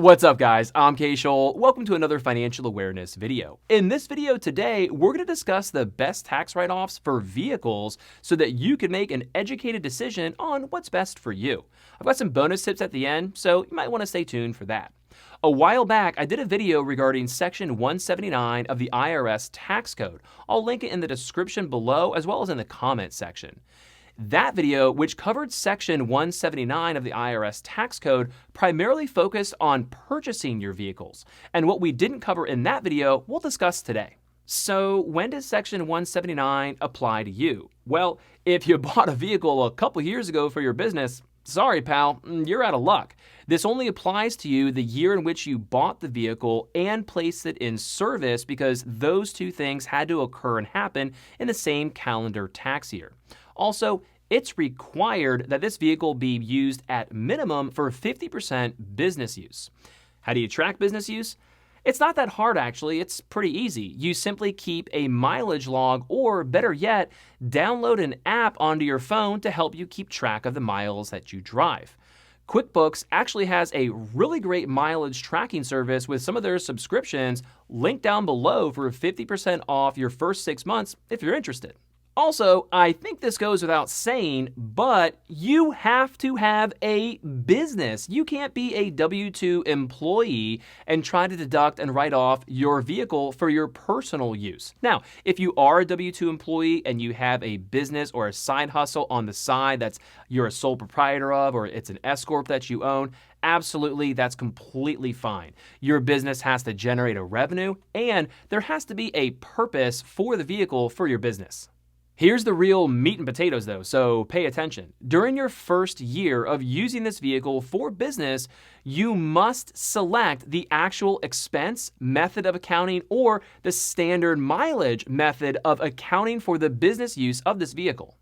What's up guys, I'm K Scholl. Welcome to another financial awareness video. In this video today, we're going to discuss the best tax write-offs for vehicles so that you can make an educated decision on what's best for you. I've got some bonus tips at the end, so you might want to stay tuned for that. A while back, I did a video regarding Section 179 of the IRS tax code. I'll link it in the description below as well as in the comment section. That video, which covered Section 179 of the IRS tax code, primarily focused on purchasing your vehicles. And what we didn't cover in that video, we'll discuss today. So when does Section 179 apply to you? Well, if you bought a vehicle a couple years ago for your business, sorry pal, you're out of luck. This only applies to you the year in which you bought the vehicle and placed it in service because those two things had to occur and happen in the same calendar tax year. Also, it's required that this vehicle be used at minimum for 50% business use. How do you track business use? It's not that hard actually, it's pretty easy. You simply keep a mileage log or better yet, download an app onto your phone to help you keep track of the miles that you drive. QuickBooks actually has a really great mileage tracking service with some of their subscriptions linked down below for 50% off your first 6 months if you're interested. Also, I think this goes without saying, but you have to have a business. You can't be a W-2 employee and try to deduct and write off your vehicle for your personal use. Now, if you are a W-2 employee and you have a business or a side hustle on the side that's you're a sole proprietor of, or it's an S-corp that you own, absolutely, that's completely fine. Your business has to generate a revenue and there has to be a purpose for the vehicle for your business. Here's the real meat and potatoes though, so pay attention. During your first year of using this vehicle for business, you must select the actual expense method of accounting or the standard mileage method of accounting for the business use of this vehicle.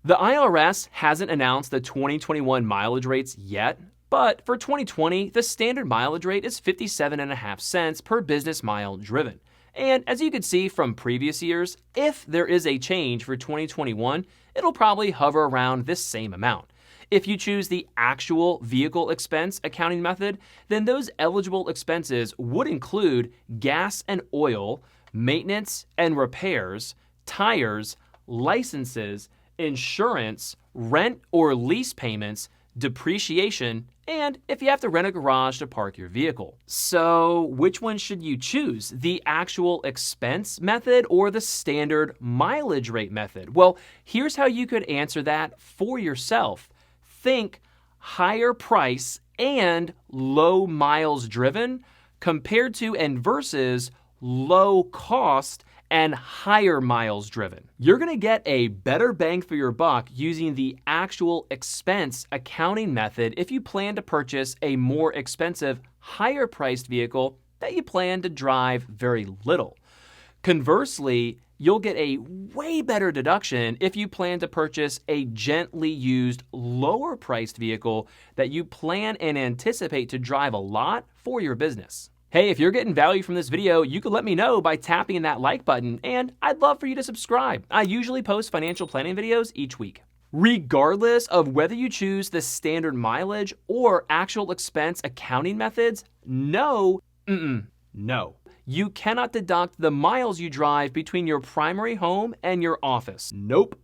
The IRS hasn't announced the 2021 mileage rates yet, but for 2020, the standard mileage rate is 57.5 cents per business mile driven. And as you can see from previous years, if there is a change for 2021, it'll probably hover around this same amount. If you choose the actual vehicle expense accounting method, then those eligible expenses would include gas and oil, maintenance and repairs, tires, licenses, insurance, rent or lease payments, depreciation, and if you have to rent a garage to park your vehicle. So which one should you choose? The actual expense method or the standard mileage rate method? Well, here's how you could answer that for yourself. Think higher price and low miles driven compared to and versus low cost and higher miles driven. You're going to get a better bang for your buck using the actual expense accounting method if you plan to purchase a more expensive, higher priced vehicle that you plan to drive very little. Conversely, you'll get a way better deduction if you plan to purchase a gently used, lower priced vehicle that you plan and anticipate to drive a lot for your business. Hey, if you're getting value from this video, you can let me know by tapping that like button, and I'd love for you to subscribe. I usually post financial planning videos each week. Regardless of whether you choose the standard mileage or actual expense accounting methods, no. You cannot deduct the miles you drive between your primary home and your office. Nope.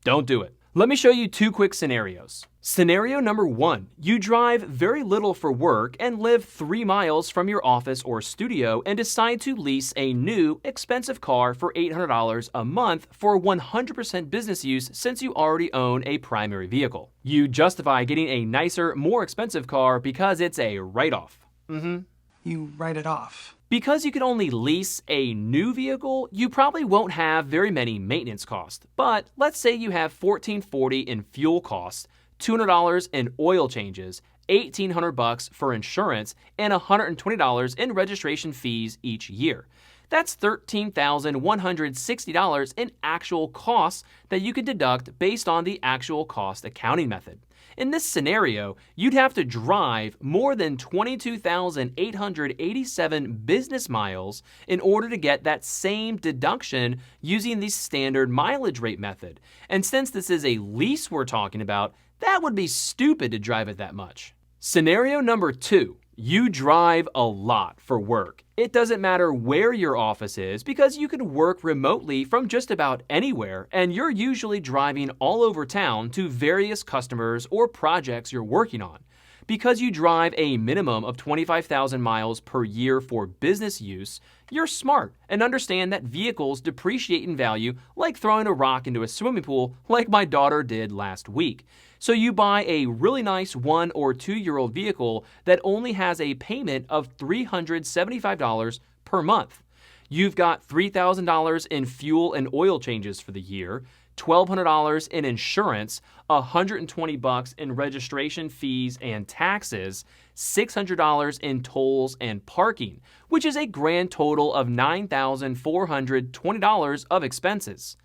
Don't do it. Let me show you two quick scenarios. Scenario number 1, you drive very little for work and live 3 miles from your office or studio and decide to lease a new, expensive car for $800 a month for 100% business use since you already own a primary vehicle. You justify getting a nicer, more expensive car because it's a write-off. You write it off. Because you can only lease a new vehicle, you probably won't have very many maintenance costs. But let's say you have $1,440 in fuel costs, $200 in oil changes, $1,800 for insurance, and $120 in registration fees each year. That's $13,160 in actual costs that you can deduct based on the actual cost accounting method. In this scenario, you'd have to drive more than 22,887 business miles in order to get that same deduction using the standard mileage rate method. And since this is a lease we're talking about, that would be stupid to drive it that much. Scenario number 2. You drive a lot for work. It doesn't matter where your office is because you can work remotely from just about anywhere, and you're usually driving all over town to various customers or projects you're working on. Because you drive a minimum of 25,000 miles per year for business use, you're smart and understand that vehicles depreciate in value like throwing a rock into a swimming pool like my daughter did last week. So you buy a really nice 1 or 2-year-old vehicle that only has a payment of $375 per month. You've got $3,000 in fuel and oil changes for the year, $1,200 in insurance, $120 in registration fees and taxes, $600 in tolls and parking, which is a grand total of $9,420 of expenses.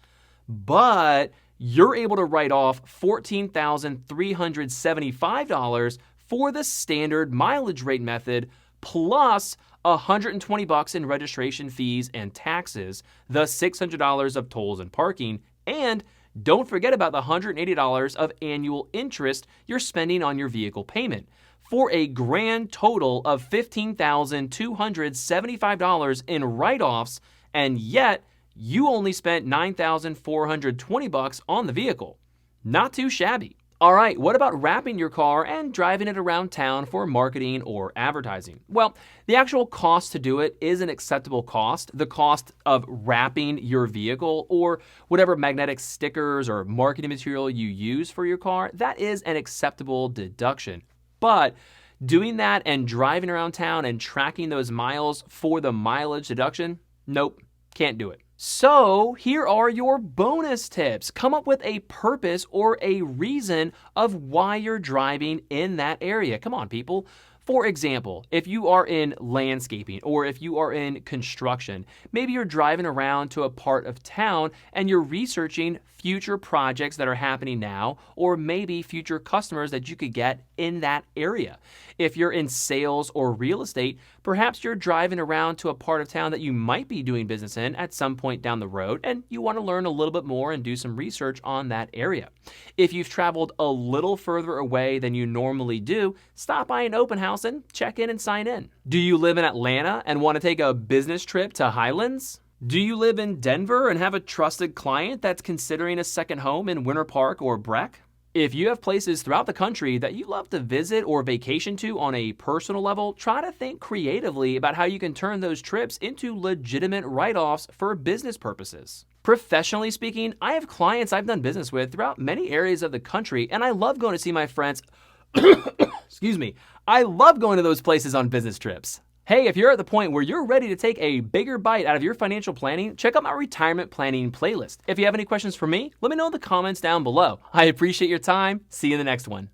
But you're able to write off $14,375 for the standard mileage rate method, plus $120 in registration fees and taxes, the $600 of tolls and parking, and don't forget about the $180 of annual interest you're spending on your vehicle payment, for a grand total of $15,275 in write-offs, and yet you only spent $9,420 on the vehicle. Not too shabby. All right, what about wrapping your car and driving it around town for marketing or advertising? Well, the actual cost to do it is an acceptable cost. The cost of wrapping your vehicle or whatever magnetic stickers or marketing material you use for your car, that is an acceptable deduction. But doing that and driving around town and tracking those miles for the mileage deduction, nope, can't do it. So here are your bonus tips. Come up with a purpose or a reason of why you're driving in that area. Come on, people. For example, if you are in landscaping or if you are in construction, maybe you're driving around to a part of town and you're researching future projects that are happening now, or maybe future customers that you could get in that area. If you're in sales or real estate, perhaps you're driving around to a part of town that you might be doing business in at some point down the road, and you want to learn a little bit more and do some research on that area. If you've traveled a little further away than you normally do, stop by an open house and check in and sign in. Do you live in Atlanta and want to take a business trip to Highlands? Do you live in Denver and have a trusted client that's considering a second home in Winter Park or Breck? If you have places throughout the country that you love to visit or vacation to on a personal level, try to think creatively about how you can turn those trips into legitimate write-offs for business purposes. Professionally speaking, I have clients I've done business with throughout many areas of the country, and I love going to see my friends. Excuse me. I love going to those places on business trips. Hey, if you're at the point where you're ready to take a bigger bite out of your financial planning, check out my retirement planning playlist. If you have any questions for me, let me know in the comments down below. I appreciate your time. See you in the next one.